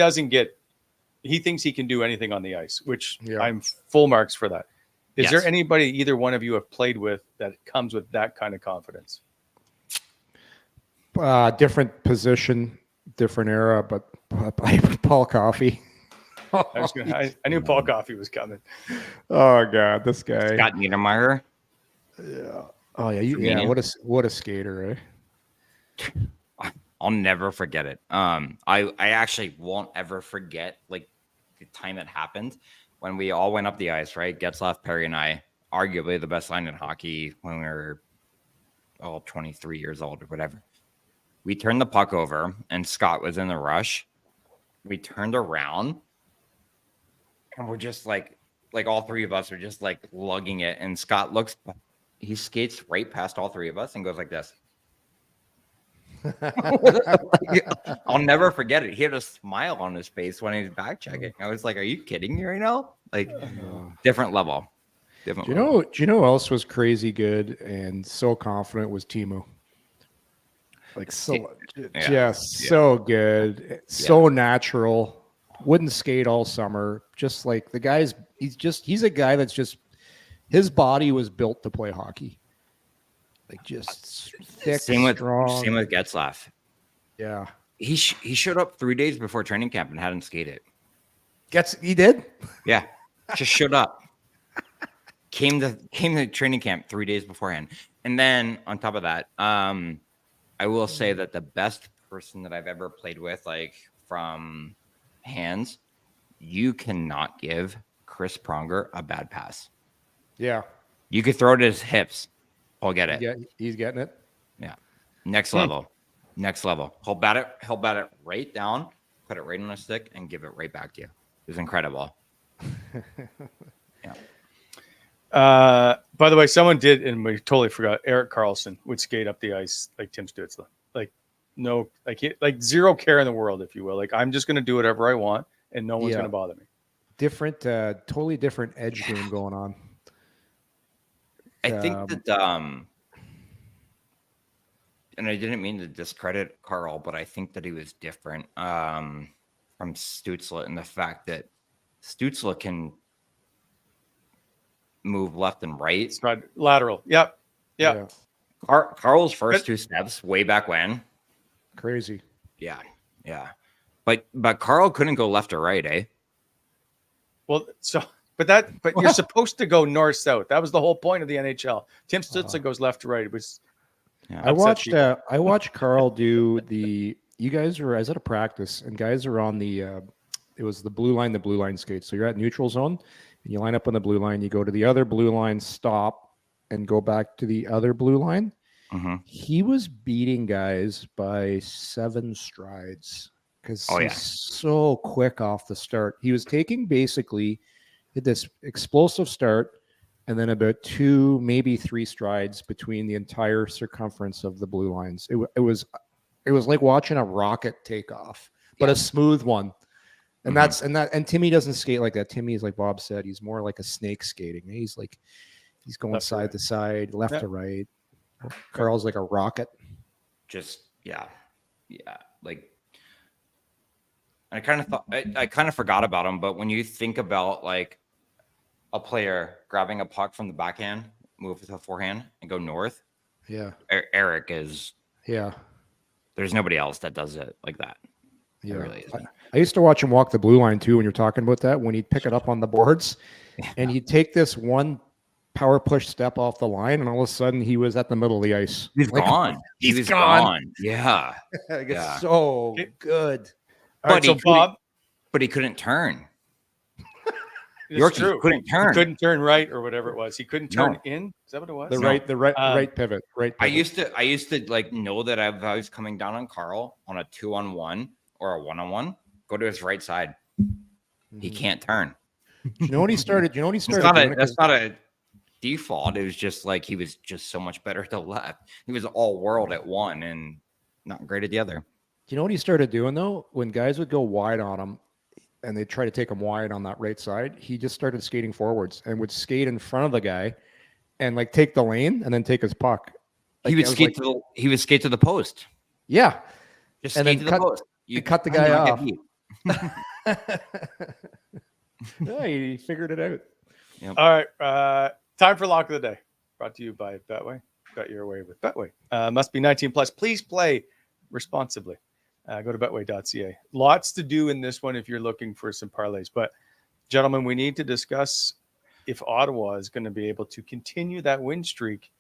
thinks he can do anything on the ice, which I'm full marks for that. Is there anybody either one of you have played with that comes with that kind of confidence? Different position, different era, but Paul Coffey. I knew Paul Coffey was coming. Oh God, this guy. Scott Niedermayer. Yeah. Oh yeah. What a skater, eh? I'll never forget it. I actually won't ever forget like the time it happened when we all went up the ice, right? Getzlaf, Perry, and I. arguably the best line in hockey when we were all 23 years old or whatever. We turned the puck over, and Scott was in the rush. We turned around, and we're just like all three of us are just like lugging it. And Scott he skates right past all three of us and goes like this. I'll never forget it. He had a smile on his face when he was back checking. I was like, "Are you kidding me right now?" Like, different level. Do you know who else was crazy good and so confident was Timo? Like so good, so natural. Wouldn't skate all summer. Just like the guy's, he's a guy that's just, his body was built to play hockey. Like just thick, strong. Same with Getzlaff. Yeah, he showed up 3 days before training camp and hadn't skated. He did. Yeah, just showed up. Came to training camp 3 days beforehand, and then on top of that, I will say that the best person that I've ever played with, like from hands, you cannot give Chris Pronger a bad pass. Yeah, you could throw it at his hips. I'll get it. Yeah, he's getting it. Yeah, next level. He'll bat it right down, put it right on a stick, and give it right back to you. It was incredible. Yeah. By the way, someone did, and we totally forgot. Eric Carlson would skate up the ice like Tim Stützle, like zero care in the world, if you will. Like, I'm just going to do whatever I want, and no one's going to bother me. Totally different edge game going on. I think that, and I didn't mean to discredit Carl, but I think that he was different from Stutzle in the fact that Stutzle can move left and right. Lateral. Yep. Yeah. Carl's first two steps way back when. Crazy. Yeah. But Carl couldn't go left or right, eh? Well, but you're supposed to go north south. That was the whole point of the NHL. Tim Stützle goes left to right. It was. Yeah. I watched Carl do you guys were, I was at a practice and guys are on it was the blue line skate. So you're at neutral zone and you line up on the blue line, you go to the other blue line, stop and go back to the other blue line. Mm-hmm. He was beating guys by 7 strides because he's so quick off the start. He was taking basically this explosive start and then about 2, maybe 3 strides between the entire circumference of the blue lines. It was like watching a rocket take off, but a smooth one. And and Timmy doesn't skate like that. Timmy is, like Bob said, he's more like a snake skating. He's going left side to side, left to right. Carl's like a rocket. Just like I kind of forgot about him, but when you think about like a player grabbing a puck from the backhand, move with a forehand, and go north. Yeah. Eric is. Yeah. There's nobody else that does it like that. Yeah. Really I used to watch him walk the blue line too when you're talking about that, when he'd pick it up on the boards and he'd take this one power push step off the line and all of a sudden he was at the middle of the ice. He's gone. He's gone. Yeah. It's so good. But he couldn't turn. It's true. Couldn't turn. He couldn't turn right or whatever it was. He couldn't turn in. Is that what it was? The right pivot. I used to like know that I was coming down on Carl on a 2-on-1 or a 1-on-1. Go to his right side. He can't turn. You know what he started? That's not a default. It was just like he was just so much better to left. He was all world at one and not great at the other. Do you know what he started doing though? When guys would go wide on him and they'd try to take him wide on that right side, he just started skating forwards and would skate in front of the guy and like take the lane and then take his puck. Like, he would skate to the post. Yeah. Just skate to the post. You cut the guy off. Yeah, he figured it out. Yep. All right. Time for Lock of the Day. Brought to you by Betway. Bet your way with Betway. Must be 19 plus. Please play responsibly. Go to betway.ca. Lots to do in this one if you're looking for some parlays. But, gentlemen, we need to discuss if Ottawa is going to be able to continue that win streak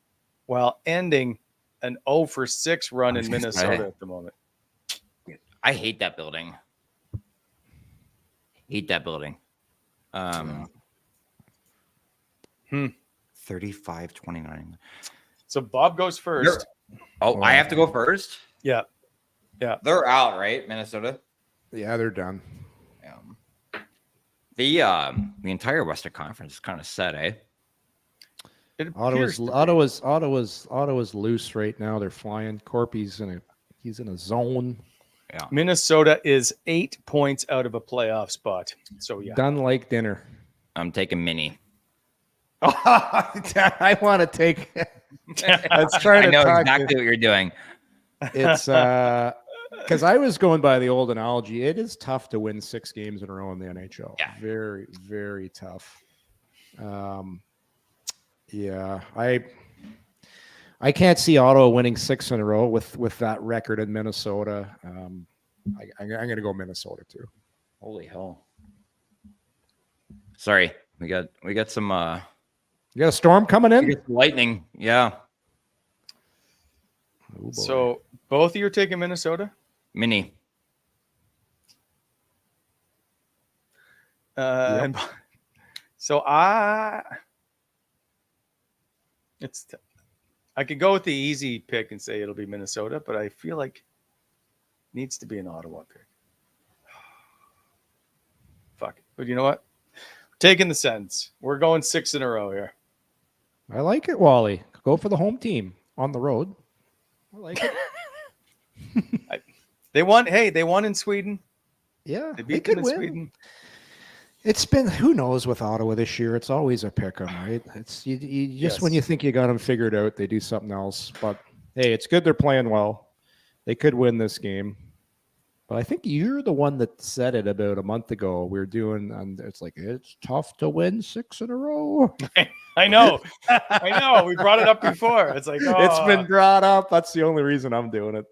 while ending an 0-for-6 run in Minnesota at the moment. I hate that building. 35-29. So Bob goes first. Oh, I have to go first? Yeah. They're out, right? Minnesota? Yeah, they're done. The entire Western Conference is kind of set, eh? Ottawa's loose right now. They're flying. Corpy's he's in a zone. Yeah. Minnesota is 8 points out of a playoff spot. So yeah. Done like dinner. I'm taking Mini. I want to take. Let's try to I know talk exactly what you're doing. It's because I was going by the old analogy. It is tough to win 6 games in a row in the NHL. Yeah. Very, very tough. Yeah, I can't see Ottawa winning 6 in a row with that record in Minnesota. I'm going to go Minnesota too. Holy hell! Sorry, we got some. You got a storm coming in? Lightning, yeah. Oh, So both of you are taking Minnesota? Mini. And so I could go with the easy pick and say it'll be Minnesota, but I feel like it needs to be an Ottawa pick. Fuck it. But you know what? Taking the Sens. We're going 6 in a row here. I like it, Wally. Go for the home team on the road. I like it. They won. Hey, they won in Sweden. Yeah, They they beat could them in win. Sweden. It's been, who knows with Ottawa this year. It's always a pick 'em, right? It's you just Yes. when you think you got them figured out, they do something else. But hey, it's good they're playing well. They could win this game. But I think you're the one that said it about a month ago. We were doing, and it's like it's tough to win 6 in a row. I know. I know. We brought it up before. It's like, It's been brought up. That's the only reason I'm doing it.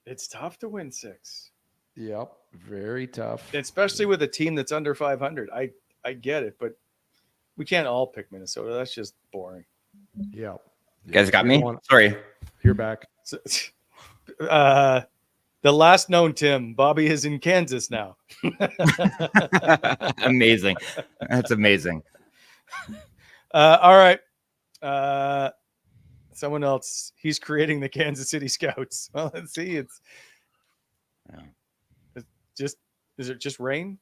It's tough to win 6. Yep, very tough. Especially with a team that's under 500. I get it, but we can't all pick Minnesota. That's just boring. Yep. You guys got me? Sorry. You're back. So, the last known Tim, Bobby is in Kansas now. Amazing. That's amazing. All right. Someone else. He's creating the Kansas City Scouts. Well, let's see. It's is it just rain?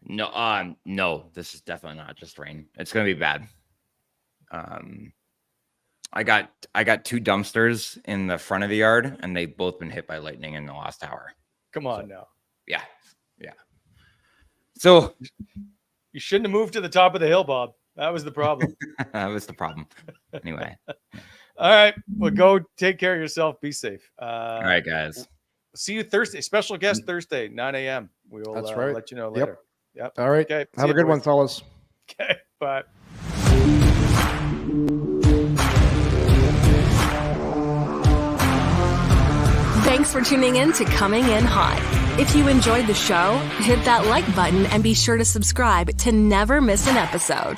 No, no, this is definitely not just rain. It's gonna be bad. I got 2 dumpsters in the front of the yard, and they've both been hit by lightning in the last hour. Come on now. Yeah. So You shouldn't have moved to the top of the hill, Bob. That was the problem. that was the problem. Anyway, All right. Well, go take care of yourself. Be safe. all right, guys. See you Thursday. Special guest Thursday, 9 a.m. We will That's right. let you know later. Yep. All right. Okay. See Have a you, good one, boys. fellas. Okay. Bye. Thanks for tuning in to Coming In Hot. If you enjoyed the show, hit that like button and be sure to subscribe to never miss an episode.